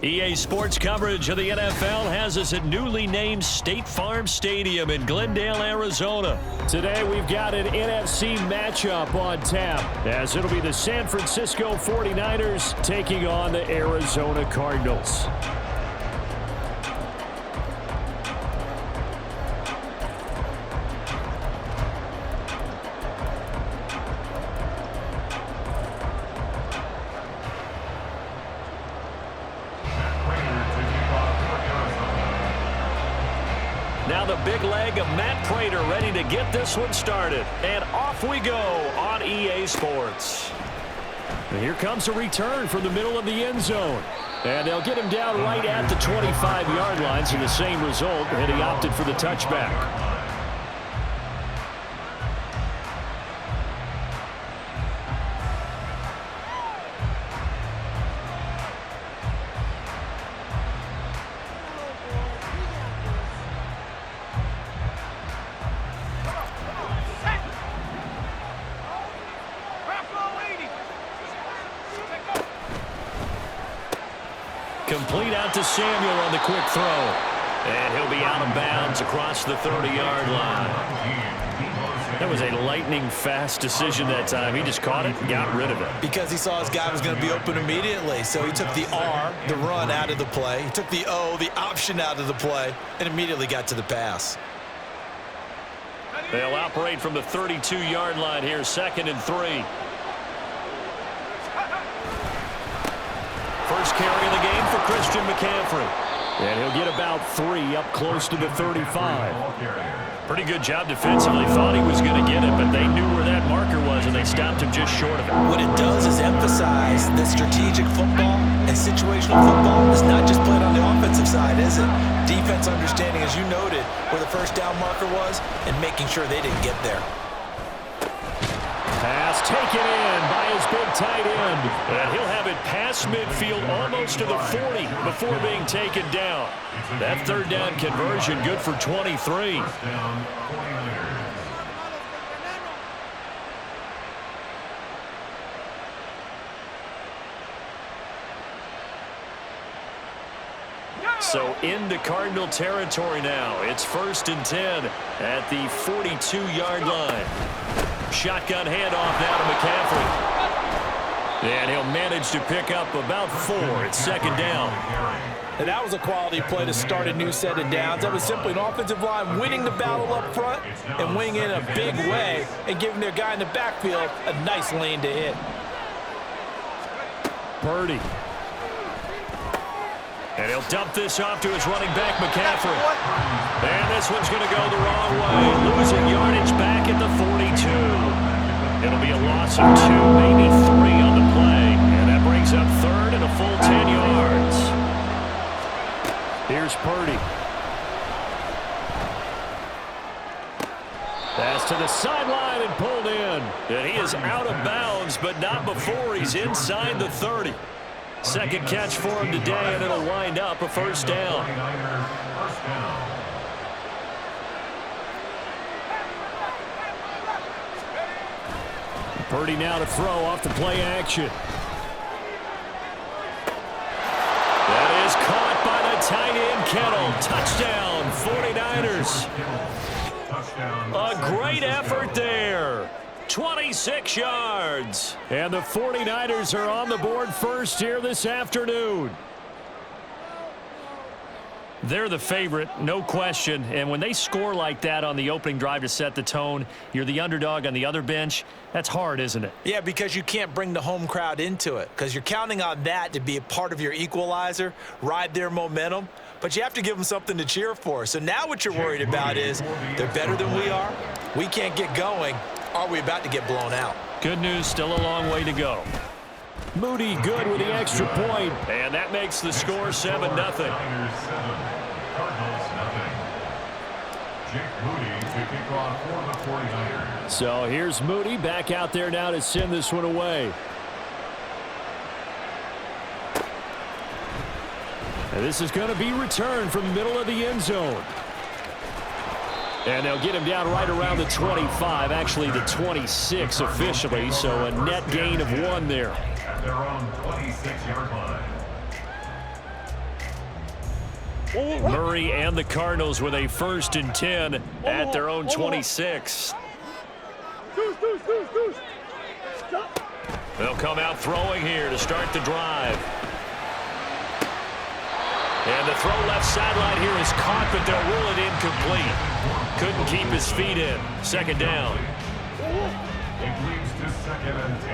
EA Sports coverage of the NFL has us at newly named State Farm Stadium in Glendale, Arizona. Today we've got an NFC matchup on tap, as it'll be the San Francisco 49ers taking on the Arizona Cardinals. Now the big leg of Matt Prater ready to get this one started. And off we go on EA Sports. And here comes a return from the middle of the end zone. And they'll get him down right at the 25-yard line, so the same result, and he opted for the touchback. Complete out to Samuel on the quick throw. And he'll be out of bounds across the 30-yard line. That was a lightning-fast decision that time. He just caught it and got rid of it. Because he saw his guy was going to be open immediately. So he took the R, the run, out of the play. He took the O, the option, out of the play, and immediately got to the pass. They'll operate from the 32-yard line here, 2nd and 3. First carry of the game for Christian McCaffrey. And he'll get about 3 up close to the 35. Pretty good job defensively. Thought he was going to get it, but they knew where that marker was, and they stopped him just short of it. What it does is emphasize that strategic football and situational football is not just played on the offensive side, is it? Defense understanding, as you noted, where the first down marker was and making sure they didn't get there. Pass taken in by his big tight end. And he'll have it past midfield almost to the 40 before being taken down. That third down conversion good for 23. So into Cardinal territory now. It's 1st and 10 at the 42-yard line. Shotgun handoff now to McCaffrey. And he'll manage to pick up about 4. It's 2nd down. And that was a quality play to start a new set of downs. That was simply an offensive line winning the battle up front and winning in a big way and giving their guy in the backfield a nice lane to hit. Purdy. And he'll dump this off to his running back, McCaffrey. And this one's going to go the wrong way. Losing yardage back at the 42. It'll be a loss of 2, maybe 3 on the play. And that brings up 3rd and a full 10 yards. Here's Purdy. Pass to the sideline and pulled in. And he is out of bounds, but not before he's inside the 30. Second catch for him today, and it'll wind up a 1st down. Purdy now to throw off the play action. That is caught by the tight end, Kittle. Touchdown, 49ers. A great effort there. 26 yards. And the 49ers are on the board first here this afternoon. They're the favorite, no question. And when they score like that on the opening drive to set the tone, you're the underdog on the other bench. That's hard, isn't it? Yeah, because you can't bring the home crowd into it, because you're counting on that to be a part of your equalizer, ride their momentum. But you have to give them something to cheer for. So now what you're worried about is they're better than we are. We can't get going. Are we about to get blown out? Good news, still a long way to go. Moody good with the extra point, and that makes the score 7-0. So here's Moody back out there now to send this one away. And this is going to be returned from the middle of the end zone. And they'll get him down right around the 25, actually the 26 officially, so a net gain of 1 there. at their own 26-yard line. Murray and the Cardinals with a 1st and 10 at their own 26. They'll come out throwing here to start the drive. And the throw left sideline here is caught, but they'll rule it incomplete. Couldn't keep his feet in. 2nd down. It leads to 2nd and 10.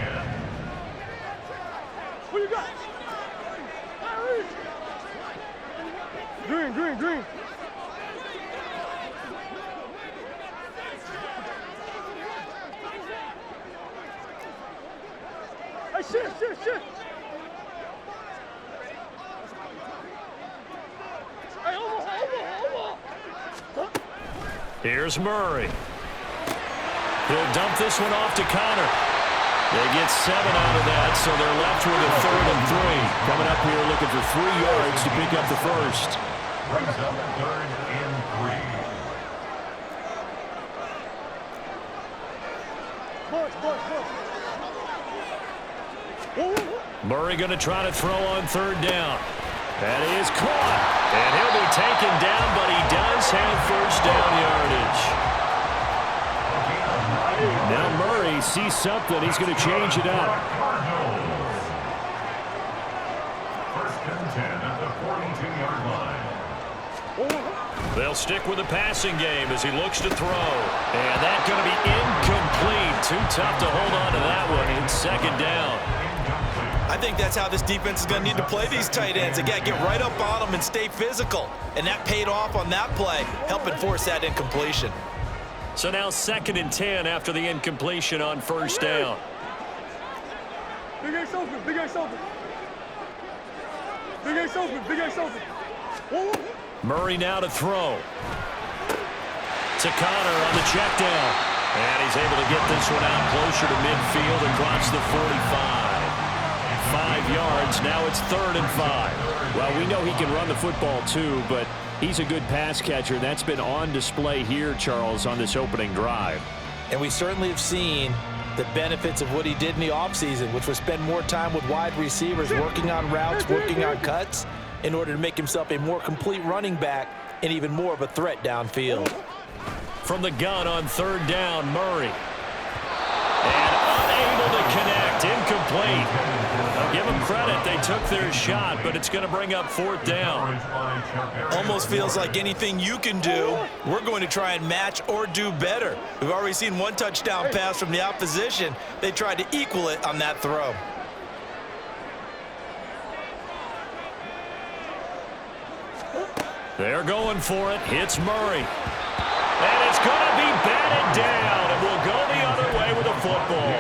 What you got? Green, green, green. Hey, shit. Hey, over. Here's Murray. He'll dump this one off to Connor. They get 7 out of that, so they're left with a 3rd and 3. Coming up here looking for 3 yards to pick up the 1st. Brings up 3rd and 3. Murray going to try to throw on 3rd down. That is caught. And he'll be taken down, but he does have 1st down yardage. Now Murray sees something. He's going to change it up. First and 10 at the 42-yard line. They'll stick with the passing game as he looks to throw. And that's going to be incomplete. Too tough to hold on to that one. It's 2nd down. I think that's how this defense is going to need to play these tight ends. They got to get right up on them and stay physical. And that paid off on that play, helping force that incompletion. So now 2nd and 10 after the incompletion on 1st down. Big Ace open, Big Ace open. Big Ace open, Big Ace open. Murray now to throw. To Connor on the check down. And he's able to get this one out closer to midfield across the 45. 5 yards. Now it's 3rd and 5. Well, we know he can run the football too, but he's a good pass catcher. That's been on display here, Charles, on this opening drive. And we certainly have seen the benefits of what he did in the offseason, which was spend more time with wide receivers, working on routes, working on cuts, in order to make himself a more complete running back and even more of a threat downfield. From the gun on 3rd down, Murray. And unable to connect, incomplete. I'll give them credit, they took their shot, but it's going to bring up 4th down. Almost feels like anything you can do, we're going to try and match or do better. We've already seen 1 touchdown pass from the opposition. They tried to equal it on that throw. They're going for it. Hits Murray. And it's going to be batted down, and we'll go the other way with the football.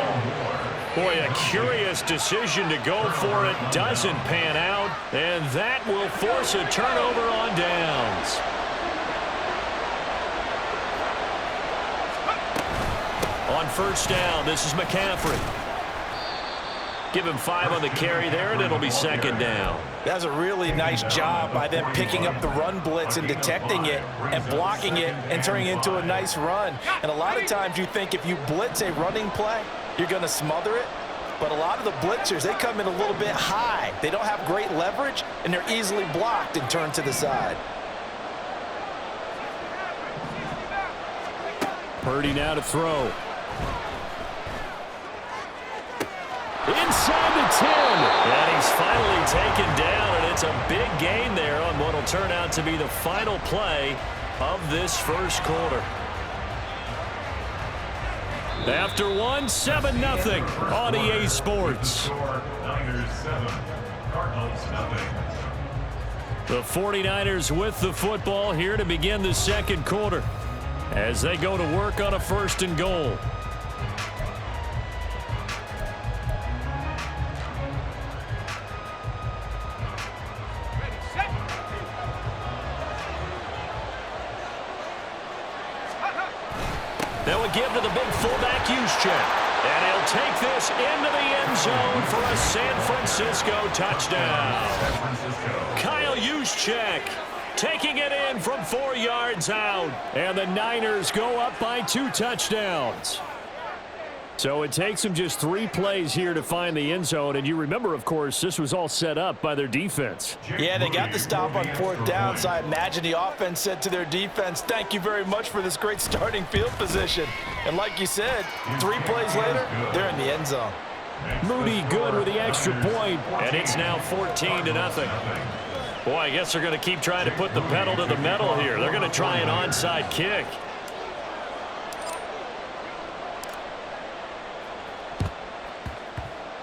Boy, a curious decision to go for it. Doesn't pan out, and that will force a turnover on downs. On 1st down, this is McCaffrey. Give him 5 on the carry there, and it'll be 2nd down. That's a really nice job by them picking up the run blitz and detecting it and blocking it and turning it into a nice run. And a lot of times you think if you blitz a running play, you're going to smother it. But a lot of the blitzers, they come in a little bit high. They don't have great leverage, and they're easily blocked and turned to the side. Purdy now to throw. Inside the 10. And he's finally taken down, and it's a big gain there on what will turn out to be the final play of this 1st quarter. After 1, 7-0 on EA Sports. Niners 7, Cardinals 0. The 49ers with the football here to begin the 2nd quarter as they go to work on a 1st and goal. They'll give to the big fullback Juszczyk. And he'll take this into the end zone for a San Francisco touchdown. Kyle Juszczyk taking it in from 4 yards out. And the Niners go up by 2 touchdowns. So it takes them just 3 plays here to find the end zone. And you remember, of course, this was all set up by their defense. Yeah, they got the stop on 4th down, so I imagine the offense said to their defense, thank you very much for this great starting field position. And like you said, 3 plays later, they're in the end zone. Moody good with the extra point, and it's now 14-0. Boy, I guess they're going to keep trying to put the pedal to the metal here. They're going to try an onside kick.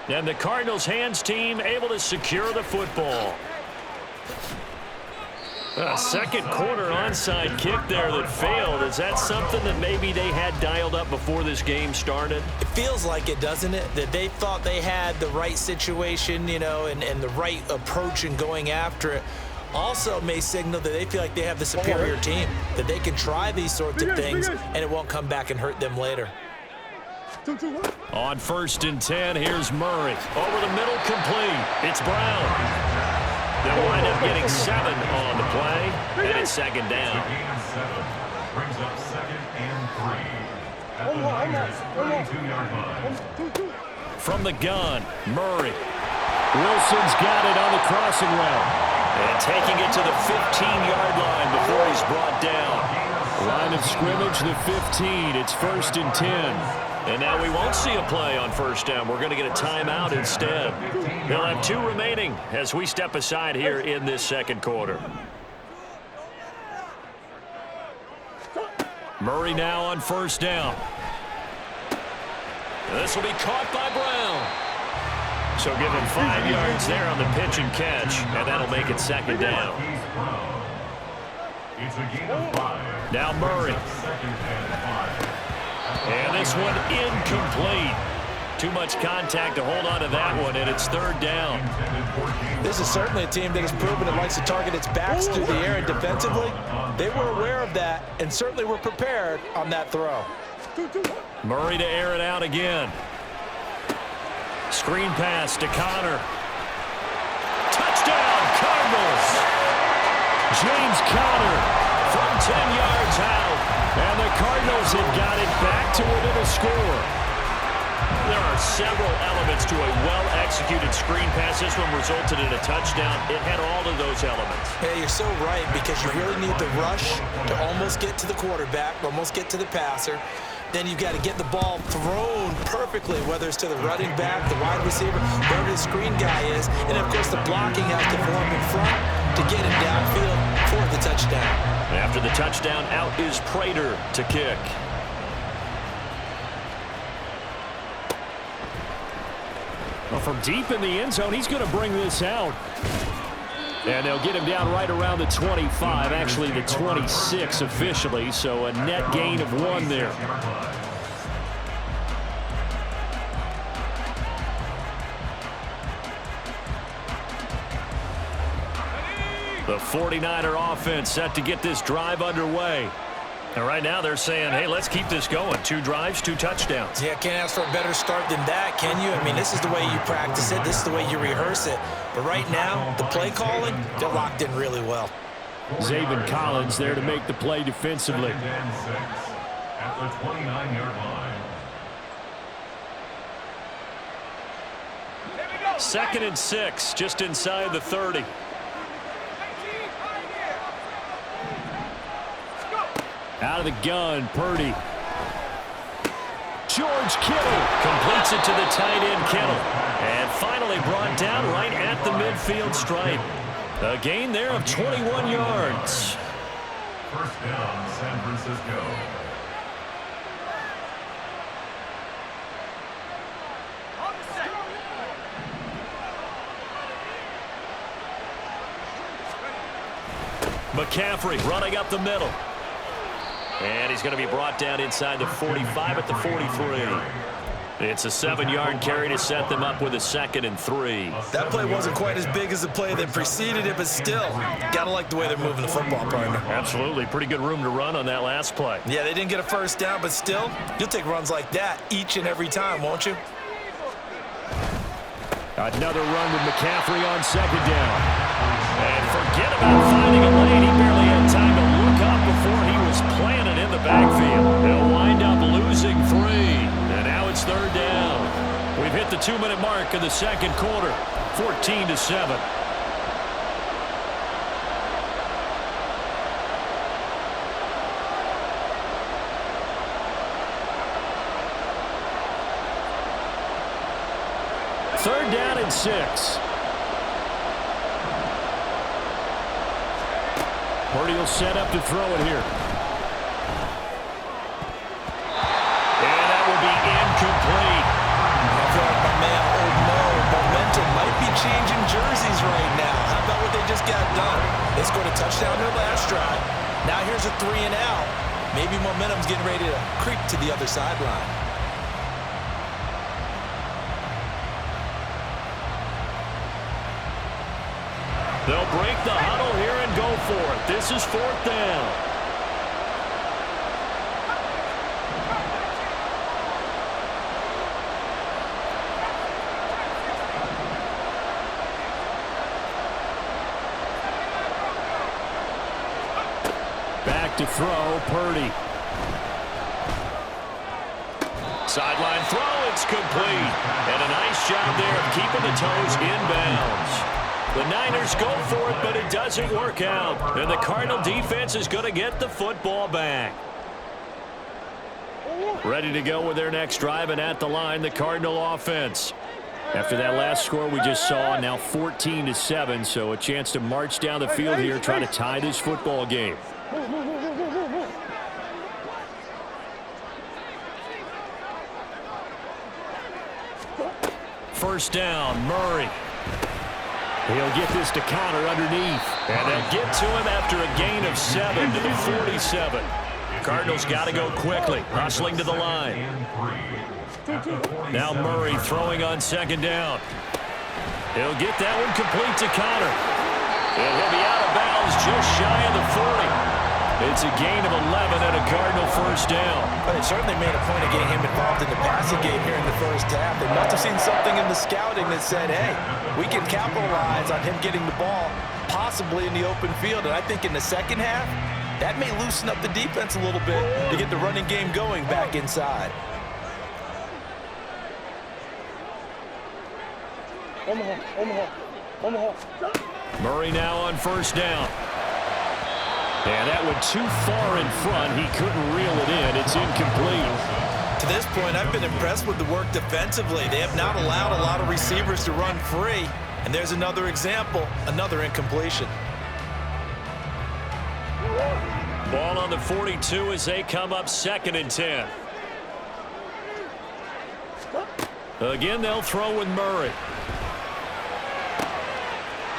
And the Cardinals hands team able to secure the football. A second quarter onside kick there that failed. Is that something that maybe they had dialed up before this game started? It feels like it, doesn't it? That they thought they had the right situation, you know, and the right approach in going after it. Also may signal that they feel like they have the superior team, that they can try these sorts of things and it won't come back and hurt them later. On 1st and 10, here's Murray. Over the middle, complete. It's Brown. They'll wind up getting 7 on the play, and it's 2nd down. Gain of 7 brings up 2nd and 3 at the Niners' 32-yard line. From the gun, Murray. Wilson's got it on the crossing route. And taking it to the 15-yard line before he's brought down. Line of scrimmage, the 15. It's 1st and 10. And now we won't see a play on 1st down. We're going to get a timeout instead. They'll have 2 remaining as we step aside here in this 2nd quarter. Murray now on 1st down. This will be caught by Brown. So give him 5 yards there on the pitch and catch, and that'll make it 2nd down. It's a gain of 5. Now Murray. 2nd and 5. And this one incomplete. Too much contact to hold on to that one, and it's 3rd down. This is certainly a team that has proven it likes to target its backs through the air and defensively. They were aware of that and certainly were prepared on that throw. Murray to air it out again. Screen pass to Connor. Touchdown, Cardinals! James Conner from 10 yards out. And the Cardinals have got it back to within a score. There are several elements to a well-executed screen pass. This one resulted in a touchdown. It had all of those elements. Yeah, you're so right, because you really need the rush to almost get to the quarterback, almost get to the passer. Then you've got to get the ball thrown perfectly, whether it's to the running back, the wide receiver, wherever the screen guy is. And, of course, the blocking has to form in front to get him downfield for the touchdown. After the touchdown, out is Prater to kick. Well, from deep in the end zone, he's going to bring this out. And they'll get him down right around the 25, actually the 26 officially, so a net gain of 1 there. The 49er offense set to get this drive underway. And right now they're saying, hey, let's keep this going. 2 drives, 2 touchdowns. Yeah, can't ask for a better start than that, can you? I mean, this is the way you practice it. This is the way you rehearse it. But right now, the play calling, they're locked in really well. Zaven Collins there to make the play defensively. 2nd and 6 at the 29-yard line. 2nd and 6, just inside the 30. Out of the gun, Purdy. George Kittle completes it to the tight end, Kittle. And finally brought down right at the midfield stripe. A gain there of 21 yards. 1st down, San Francisco. McCaffrey running up the middle. And he's going to be brought down inside the 45 at the 43. It's a 7-yard carry to set them up with a 2nd and 3. That play wasn't quite as big as the play that preceded it, but still, gotta like the way they're moving the football, partner. Absolutely. Pretty good room to run on that last play. Yeah, they didn't get a 1st down, but still, you'll take runs like that each and every time, won't you? Another run with McCaffrey on 2nd down. And forget about finding a lane. He barely had time to look up before he was planted in the backfield. They'll wind up losing 3. And now it's 3rd 2-minute mark of the second quarter. 14-7. Third down and 6. Purdy will set up to throw it here. And that will be incomplete. I feel like my man, Old Mo, momentum might be changing jerseys right now. How about what they just got done? They scored a touchdown their last drive. Now here's a 3 and out. Maybe momentum's getting ready to creep to the other sideline. They'll break the huddle here and go for it. This is 4th down. Back to throw, Purdy. Sideline throw, it's complete. And a nice job there of keeping the toes inbounds. The Niners go for it, but it doesn't work out. And the Cardinal defense is going to get the football back. Ready to go with their next drive, and at the line, the Cardinal offense. After that last score we just saw, now 14-7, so a chance to march down the field here, try to tie this football game. First down, Murray. He'll get this to counter underneath. And they'll get to him after a gain of 7 to the 47. Cardinals got to go quickly, hustling to the line. Now Murray throwing on second down. He'll get that one complete to counter. And he'll be out of bounds just shy of the 40. It's a gain of 11 and a Cardinal first down. But it certainly made a point of getting him involved in the passing game here in the first half. They must have seen something in the scouting that said, hey, we can capitalize on him getting the ball, possibly in the open field. And I think in the second half, that may loosen up the defense a little bit to get the running game going back inside. Murray now on first down. And that went too far in front. He couldn't reel it in. It's incomplete. To this point, I've been impressed with the work defensively. They have not allowed a lot of receivers to run free. And there's another example, another incompletion. Ball on the 42 as they come up 2nd and 10. Again, they'll throw with Murray.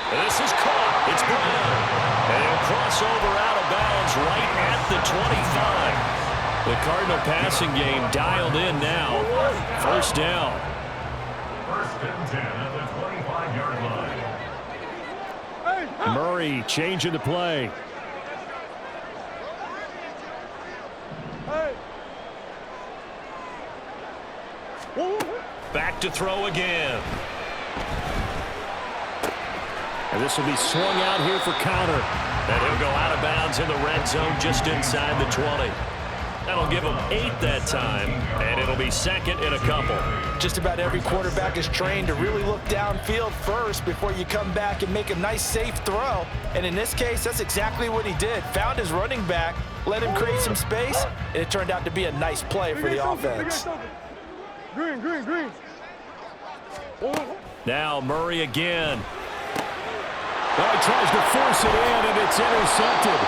This is caught. It's Brown. And he'll cross over out of bounds right at the 25. The Cardinal passing game dialed in now. First down. First and 10 at the 25-yard line. Murray changing the play. Back to throw again. And this will be swung out here for counter. And he'll go out of bounds in the red zone just inside the 20. That'll give him 8 that time, and it'll be 2nd and a couple. Just about every quarterback is trained to really look downfield first before you come back and make a nice, safe throw. And in this case, that's exactly what he did. Found his running back, let him create some space, and it turned out to be a nice play for the offense. Green. Now Murray again. Well, he tries to force it in, and it's intercepted.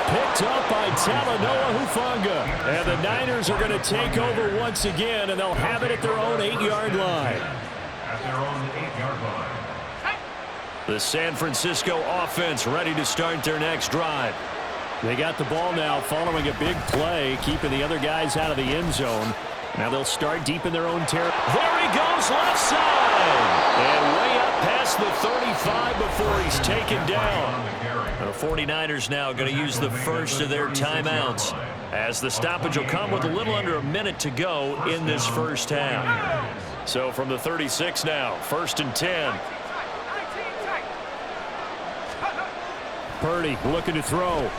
Picked up by Talanoa Hufanga. And the Niners are going to take over once again, and they'll have it at their own 8-yard line. At their own 8-yard line. The San Francisco offense ready to start their next drive. They got the ball now following a big play, keeping the other guys out of the end zone. Now they'll start deep in their own territory. There he goes, left side. And way up past the 35 before he's taken down. The 49ers now going to use the first of their timeouts, as the stoppage will come with a little under a minute to go in this first half. So from the 36 now, 1st and 10. Purdy looking to throw.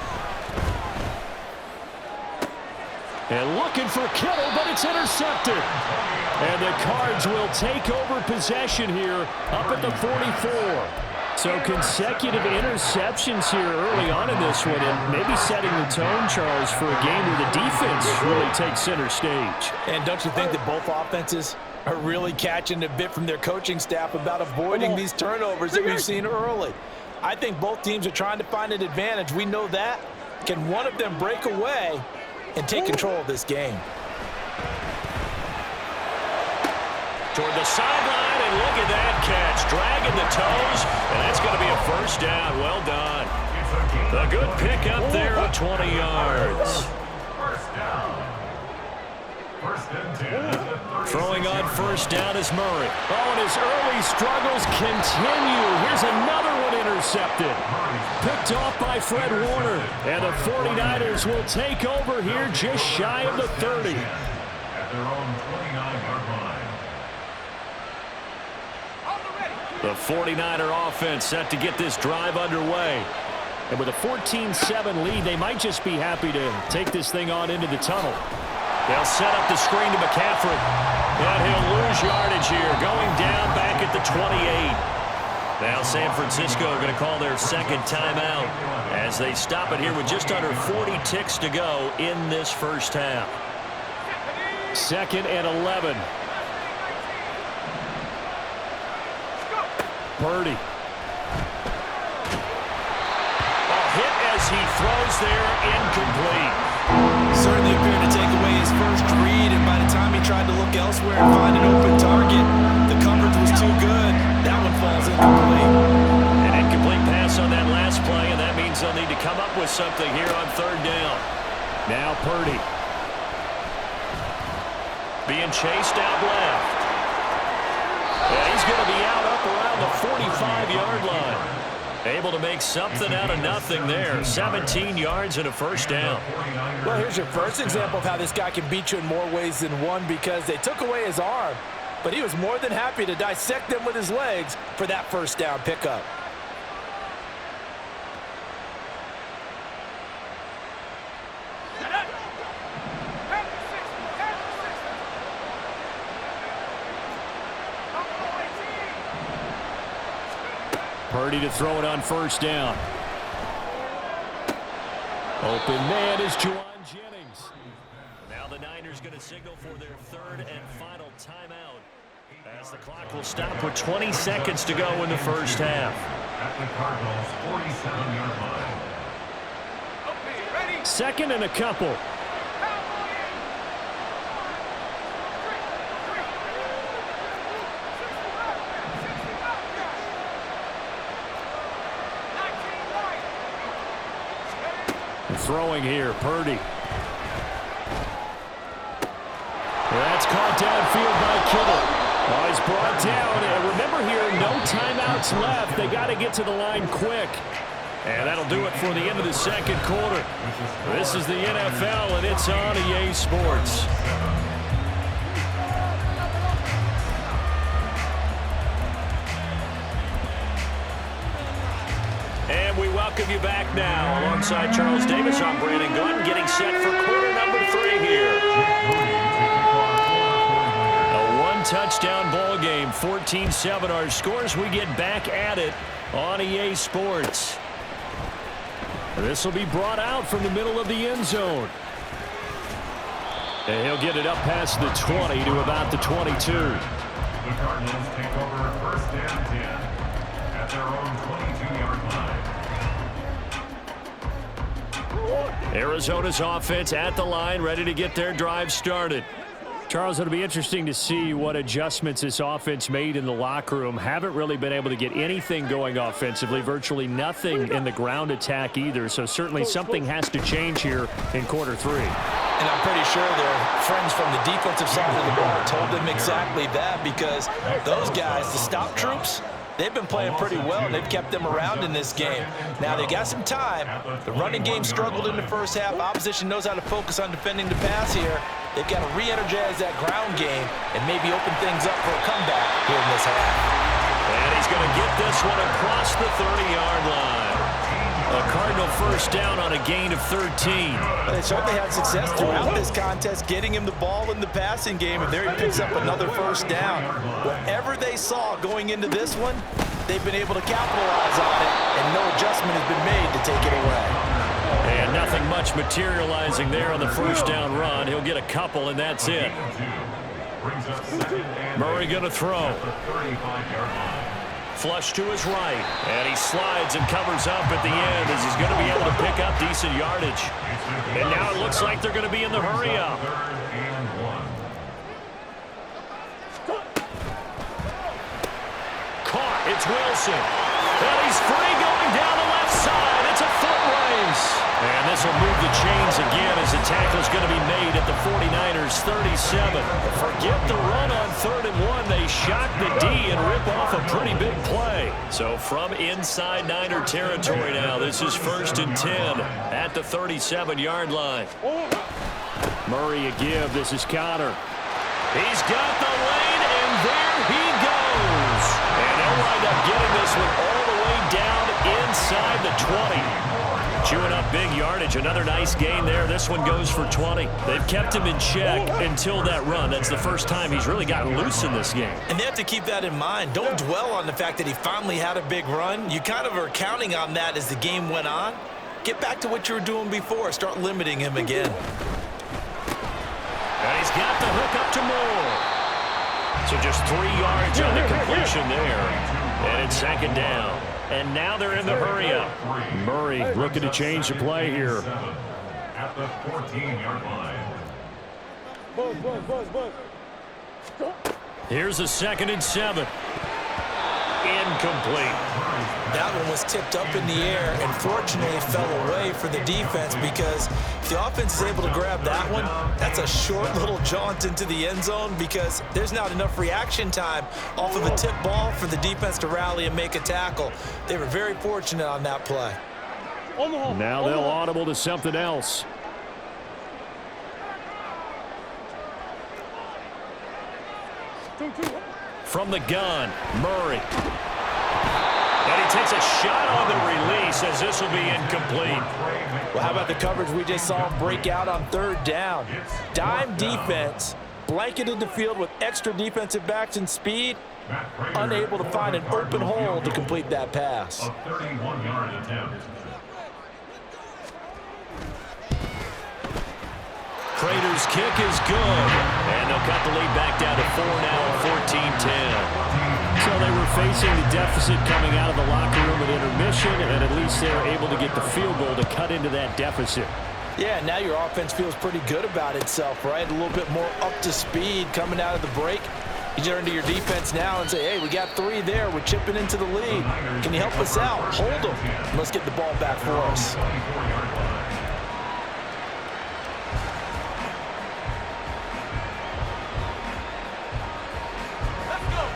And looking for Kittle, but it's intercepted. And the Cards will take over possession here up at the 44. So consecutive interceptions here early on in this one, and maybe setting the tone, Charles, for a game where the defense really takes center stage. And don't you think that both offenses are really catching a bit from their coaching staff about avoiding these turnovers that we've seen early? I think both teams are trying to find an advantage. We know that. Can one of them break away and take control of this game? Toward the sideline, and look at that catch. Dragging the toes, and that's going to be a first down. Well done. A good pick up there of 20 yards. First down. First and 10. Throwing on first down is Murray. Oh, and his early struggles continue. Here's another one intercepted. Picked off by Fred Warner. And the 49ers will take over here just shy of the 30. At their own 29-yard line. The 49er offense set to get this drive underway. And with a 14-7 lead, they might just be happy to take this thing on into the tunnel. They'll set up the screen to McCaffrey. And he'll lose yardage here, going down back at the 28. Now San Francisco going to call their second timeout as they stop it here with just under 40 ticks to go in this first half. 2nd and 11. Purdy. A hit as he throws there, incomplete. Certainly appeared to take away his first read, and by the time he tried to look elsewhere and find an open target, the coverage was too good. That one falls incomplete. An incomplete pass on that last play, and that means they'll need to come up with something here on third down. Now Purdy. Being chased out left. And he's going to be out up around the 45-yard line. Able to make something out of nothing there. 17 yards and a first down. Well, here's your first example of how this guy can beat you in more ways than one, because they took away his arm, but he was more than happy to dissect them with his legs for that first down pickup. Purdy to throw it on first down. Open man is Juwan Jennings. Now the Niners going to signal for their third and final timeout as the clock will stop with 20 seconds to go in the first half. At the Cardinals' 47-yard line. 2nd and a couple. Throwing here, Purdy. That's caught downfield by Kittle. Oh, he's brought down. And remember here, no timeouts left. They got to get to the line quick. And that'll do it for the end of the second quarter. This is the NFL, and it's on EA Sports. And we welcome you back now. Alongside Charles Davis, I'm Brandon Gunn, getting set for quarter number 3 here. A one-touchdown ball game, 14-7 our scores. We get back at it on EA Sports. This will be brought out from the middle of the end zone. And he'll get it up past the 20 to about the 22. The Cardinals take over first and 10 at their own 22-yard line. Arizona's offense at the line, ready to get their drive started. Charles, it'll be interesting to see what adjustments this offense made in the locker room. Haven't really been able to get anything going offensively, virtually nothing in the ground attack either. So certainly something has to change here in quarter 3. And I'm pretty sure their friends from the defensive side of the ball told them exactly that, because those guys, the stop troops, they've been playing pretty well, and they've kept them around in this game. Now, they got some time. The running game struggled in the first half. Opposition knows how to focus on defending the pass here. They've got to re-energize that ground game and maybe open things up for a comeback here in this half. And he's going to get this one across the 30-yard line. A Cardinal first down on a gain of 13. They certainly had success throughout this contest, getting him the ball in the passing game, and there he picks up another first down. Whatever they saw going into this one, they've been able to capitalize on it, and no adjustment has been made to take it away. And nothing much materializing there on the first down run. He'll get a couple, and that's it. Murray going to throw. Flush to his right, and he slides and covers up at the end as he's going to be able to pick up decent yardage. And now it looks like they're going to be in the hurry-up. Caught. It's Wilson. And he's free going down the left side. It's a foot race. And this will move the chains again as the tackle's going to be made at the 49ers 37. Forget the run on 3rd and 1. They shock the D and rip off a pretty big play. So from inside Niner territory now, this is 1st and 10 at the 37-yard line. Murray a give. This is Conner. He's got the lane, and there he goes. And they'll wind up getting this one all the way down inside the 20. Chewing up big yardage. Another nice gain there. This one goes for 20. They've kept him in check until that run. That's the first time he's really gotten loose in this game. And they have to keep that in mind. Don't dwell on the fact that he finally had a big run. You kind of are counting on that as the game went on. Get back to what you were doing before. Start limiting him again. And he's got the hook up to Moore. So just 3 yards on the completion there. And it's 2nd down. And now they're in the hurry-up. Murray looking to change the play here. At the 14-yard line. Here's a 2nd and 7. Incomplete. That one was tipped up in the air and fortunately fell away for the defense, because if the offense is able to grab that one, that's a short little jaunt into the end zone because there's not enough reaction time off of a tip ball for the defense to rally and make a tackle. They were very fortunate on that play. Now they'll audible to something else. From the gun, Murray. And he takes a shot on the release as this will be incomplete. Well, how about the coverage we just saw him break out on 3rd down? Dime defense, blanketed the field with extra defensive backs and speed, unable to find an open hole to complete that pass. A 31-yard attempt. Prater's kick is good. And they'll cut the lead back down to 4 now, 14-10. So they were facing the deficit coming out of the locker room at intermission, and at least they were able to get the field goal to cut into that deficit. Yeah, now your offense feels pretty good about itself, right? A little bit more up to speed coming out of the break. You turn to your defense now and say, hey, we got 3 there. We're chipping into the lead. Can you help us out? Hold them. Let's get the ball back for us.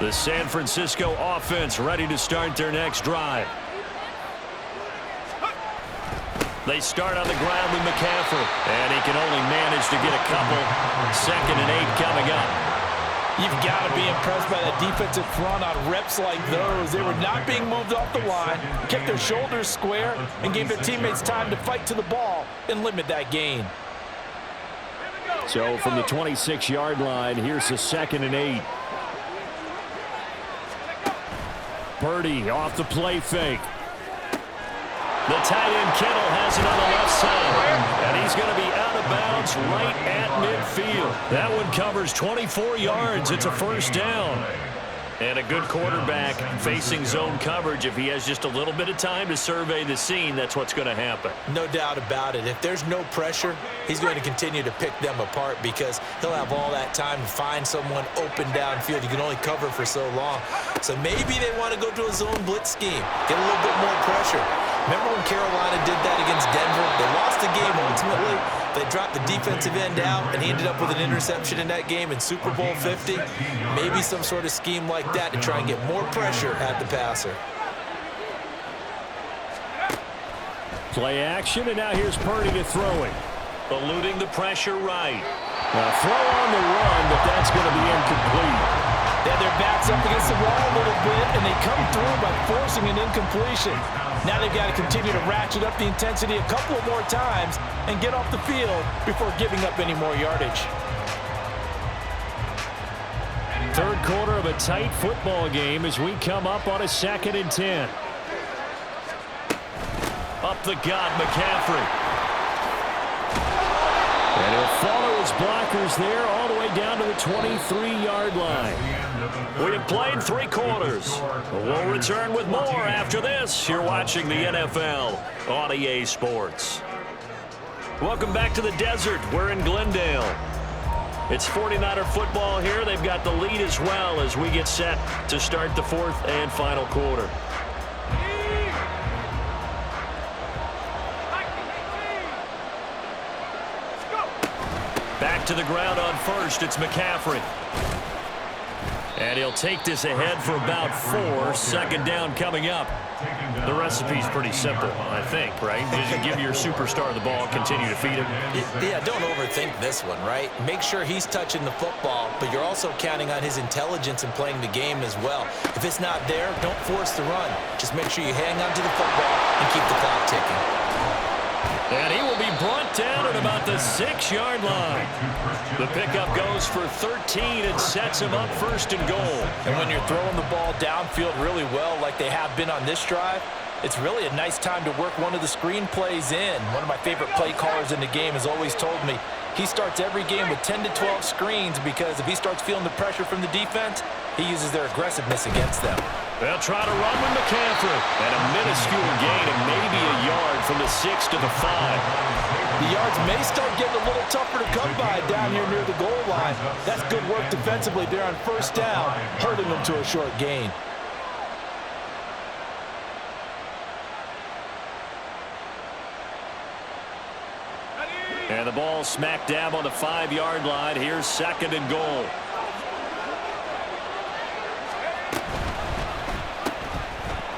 The San Francisco offense ready to start their next drive. They start on the ground with McCaffrey, and he can only manage to get a couple. 2nd and 8 coming up. You've got to be impressed by that defensive front on reps like those. They were not being moved off the line, kept their shoulders square, and gave their teammates time to fight to the ball and limit that gain. So from the 26-yard line, here's the 2nd and 8. Purdy off the play fake. The tight end Kittle has it on the left side. And he's going to be out of bounds right at midfield. That one covers 24 yards. It's a 1st down. And a good quarterback facing zone coverage. If he has just a little bit of time to survey the scene, that's what's going to happen. No doubt about it. If there's no pressure, he's going to continue to pick them apart because he'll have all that time to find someone open downfield. You can only cover for so long. So maybe they want to go to a zone blitz scheme, get a little bit more pressure. Remember when Carolina did that against Denver? They lost the game ultimately. They dropped the defensive end out, and he ended up with an interception in that game in Super Bowl 50. Maybe some sort of scheme like that to try and get more pressure at the passer. Play action, and now here's Purdy to throw it. Eluding the pressure right. Now throw on the run, but that's going to be incomplete. They have their backs up against the wall a little bit, and they come through by forcing an incompletion. Now they've got to continue to ratchet up the intensity a couple of more times and get off the field before giving up any more yardage. Third quarter of a tight football game as we come up on a 2nd and 10. Up the gut, McCaffrey. And he'll follow his blockers there all the way down to the 23-yard line. We have played 3 quarters. We'll return with more after this. You're watching the NFL on EA Sports. Welcome back to the desert. We're in Glendale. It's 49er football here. They've got the lead as well as we get set to start the 4th and final quarter. Back to the ground on first. It's McCaffrey. And he'll take this ahead for about 4. Second down coming up. The recipe's pretty simple, I think, right? You give your superstar the ball, continue to feed him. Yeah, don't overthink this one, right? Make sure he's touching the football, but you're also counting on his intelligence in playing the game as well. If it's not there, don't force the run. Just make sure you hang on to the football and keep the clock ticking. And he will be brought down at about the 6-yard line. The pickup goes for 13 and sets him up 1st and goal. And when you're throwing the ball downfield really well like they have been on this drive, it's really a nice time to work one of the screen plays in. One of my favorite play callers in the game has always told me he starts every game with 10 to 12 screens because if he starts feeling the pressure from the defense, he uses their aggressiveness against them. They'll try to run with McCaffrey. And a minuscule gain of maybe a yard from the 6 to the 5. The yards may start getting a little tougher to come by down here near the goal line. That's good work defensively there on 1st down, holding them to a short gain. And the ball smack dab on the 5-yard line. Here's 2nd and goal.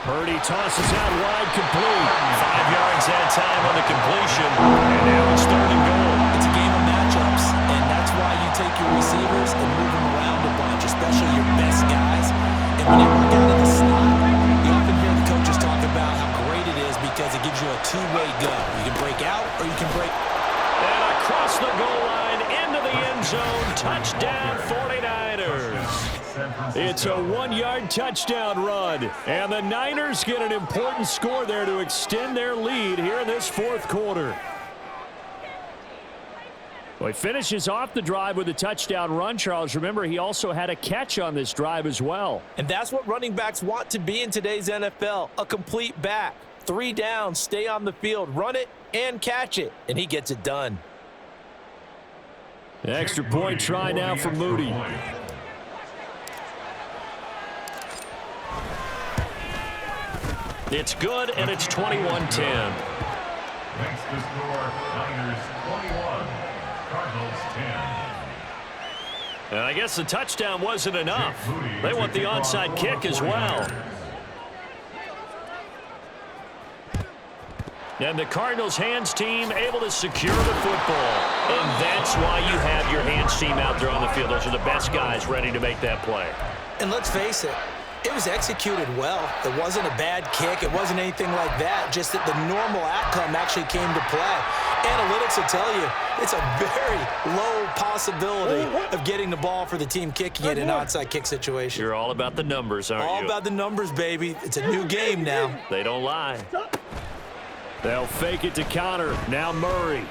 Purdy tosses out wide, complete. 5 yards that time on the completion. And now it's 3rd and goal. It's a game of matchups, and that's why you take your receivers and move them around a bunch, especially your best guys. And when you work out in the slot, you often hear the coaches talk about how great it is because it gives you a 2-way go. You can break out or you can break. And across the goal line, into the end zone. Touchdown, 49ers. It's a 1-yard touchdown run. And the Niners get an important score there to extend their lead here in this 4th quarter. Well, he finishes off the drive with a touchdown run, Charles. Remember, he also had a catch on this drive as well. And that's what running backs want to be in today's NFL, a complete back. 3 downs, stay on the field, run it, and catch it. And he gets it done. Extra point try now for Moody. It's good, and it's 21-10. Makes the score Niners 21, Cardinals 10. And I guess the touchdown wasn't enough. They want the onside kick as well. And the Cardinals hands team able to secure the football. And that's why you have your hands team out there on the field. Those are the best guys ready to make that play. And let's face it, it was executed well. It wasn't a bad kick. It wasn't anything like that. Just that the normal outcome actually came to play. Analytics will tell you it's a very low possibility of getting the ball for the team kicking it in an onside kick situation. You're all about the numbers, aren't you? All about the numbers, baby. It's a new game now. They don't lie. They'll fake it to Connor. Now Murray.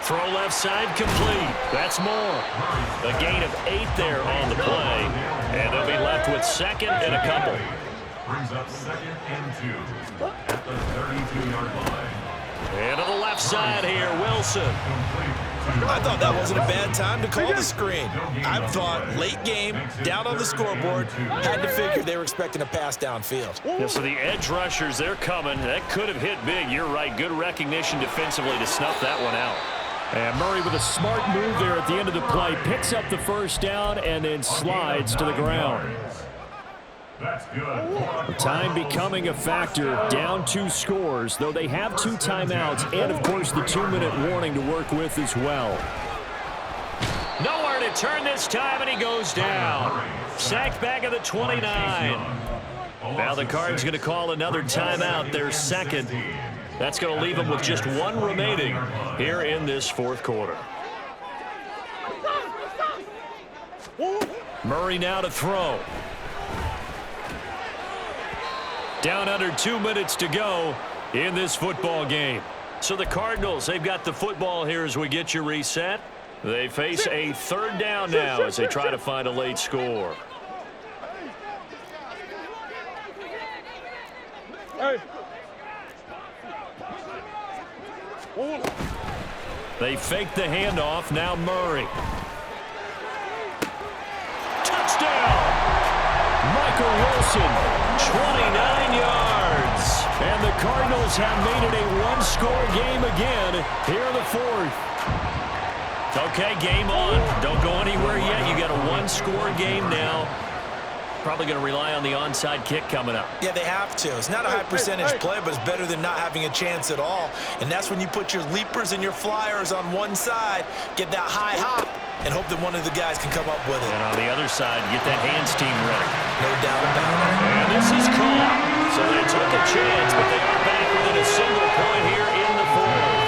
Throw left side complete. That's more. A gain of 8 there on the play. And they'll be left with 2nd and a couple. Brings up 2nd and 2 at the 32-yard line. And to the left side here, Wilson. I thought that wasn't a bad time to call the screen. I thought late game, down on the scoreboard, had to figure they were expecting a pass downfield. Yeah, so the edge rushers, they're coming. That could have hit big. You're right. Good recognition defensively to snuff that one out. And Murray with a smart move there at the end of the play. Picks up the 1st down and then slides to the ground. That's good. Time becoming a factor. Down 2 scores, though they have 2 timeouts and, of course, the 2-minute warning to work with as well. Nowhere to turn this time, and he goes down. Sacked back at the 29. Now the Cards going to call another timeout, their second. That's going to leave them with just one remaining here in this fourth quarter. Murray now to throw. Down under 2 minutes to go in this football game. So the Cardinals, they've got the football here as we get you reset. They face a third down now as they try to find a late score. Hey. They fake the handoff. Now Murray. Touchdown! Michael Wilson, 29 yards. And the Cardinals have made it a one-score game again here in the fourth. Okay, game on. Don't go anywhere yet. You got a one-score game now. Probably going to rely on the onside kick coming up. Yeah, they have to. It's not a high percentage play, but it's better than not having a chance at all. And that's when you put your leapers and your flyers on one side, get that high hop, and hope that one of the guys can come up with it. And on the other side, get that hands team ready. No doubt about it. And this is caught. So they took a chance, but they are back within a single point here in the fourth.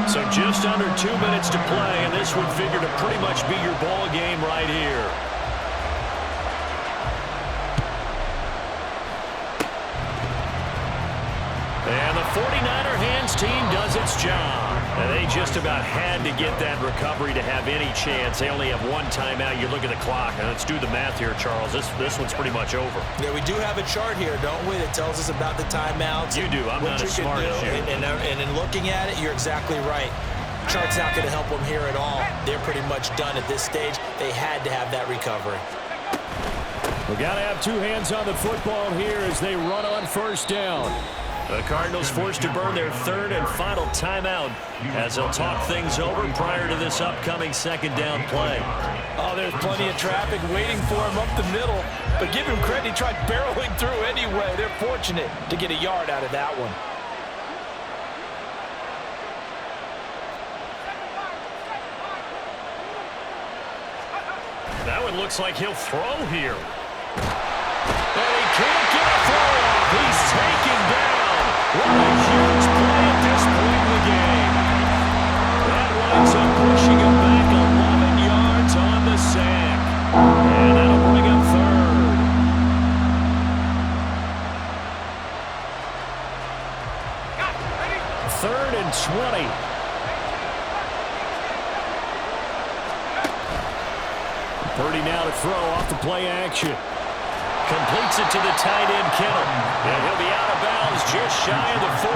So just under 2 minutes to play, and this would figure to pretty much be your ball game right here. And the 49er hands team does its job. And they just about had to get that recovery to have any chance. They only have one timeout. You look at the clock, and let's do the math here, Charles. This one's pretty much over. Yeah, we do have a chart here, don't we, that tells us about the timeouts. You do. I'm not as smart as you. And in looking at it, you're exactly right. Chart's not going to help them here at all. They're pretty much done at this stage. They had to have that recovery. We've got to have two hands on the football here as they run on first down. The Cardinals forced to burn their third and final timeout as they'll talk things over prior to this upcoming second down play. Oh, there's plenty of traffic waiting for him up the middle. But give him credit, he tried barreling through anyway. They're fortunate to get a yard out of that one. That one looks like he'll throw here. And he can't get a throw off. He's taken down. What a huge play at this point in the game. That winds up pushing him back 11 yards on the sack. And that'll bring up third. Third and 20. 30 now to throw off the play action. Completes it to the tight end, Kittle. And he'll be out of bounds just shy of the 40.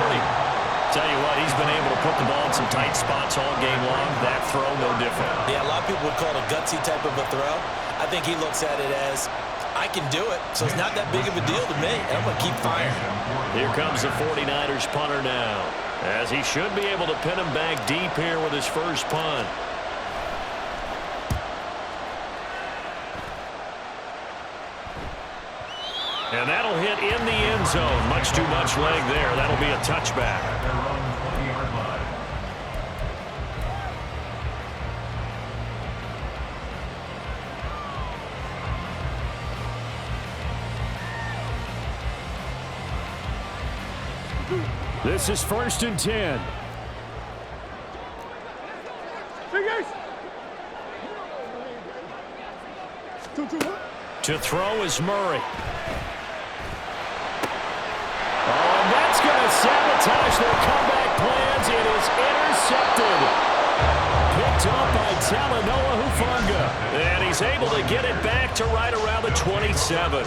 Tell you what, he's been able to put the ball in some tight spots all game long. That throw, no different. Yeah, a lot of people would call it a gutsy type of a throw. I think he looks at it as, I can do it, so it's not that big of a deal to me, and I'm going to keep firing. Here comes the 49ers punter now, as he should be able to pin him back deep here with his first punt. And that'll hit in the end zone. Much too much leg there. That'll be a touchback. This is 1st and 10. To throw is Murray. Oh, and that's going to sabotage their comeback plans. It is intercepted. Picked up by Talanoa Hufanga. And he's able to get it back to right around the 27.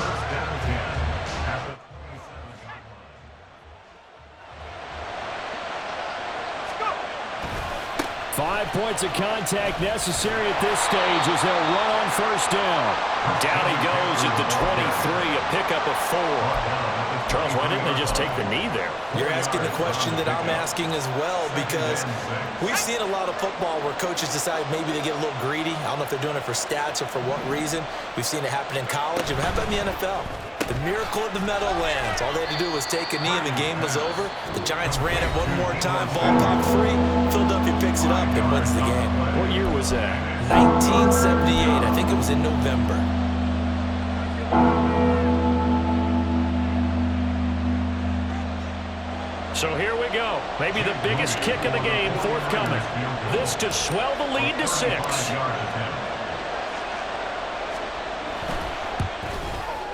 5 points of contact necessary at this stage as they'll run on first down. Down he goes at the 23, a pickup of 4. Charles, why didn't they just take the knee there? You're asking the question that I'm asking as well, because we've seen a lot of football where coaches decide maybe they get a little greedy. I don't know if they're doing it for stats or for what reason. We've seen it happen in college. And how about in the NFL? The miracle of the Meadowlands. All they had to do was take a knee and the game was over. The Giants ran it one more time. Ball popped free. Philadelphia picks it up and wins the game. What year was that? 1978. I think it was in November. So here we go. Maybe the biggest kick of the game forthcoming. This to swell the lead to 6.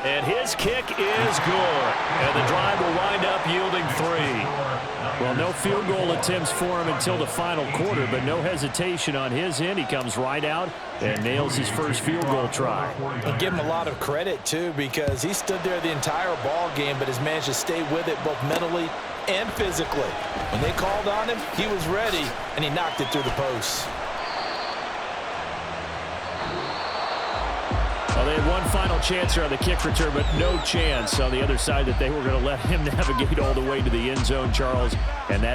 And his kick is good. And the drive will wind up yielding 3. Well, no field goal attempts for him until the final quarter, but no hesitation on his end. He comes right out and nails his first field goal try. And give him a lot of credit, too, because he stood there the entire ball game, but has managed to stay with it both mentally and physically. When they called on him, he was ready, and he knocked it through the post. Well, they had one final chance here on the kick return, but no chance on the other side that they were going to let him navigate all the way to the end zone, Charles. And that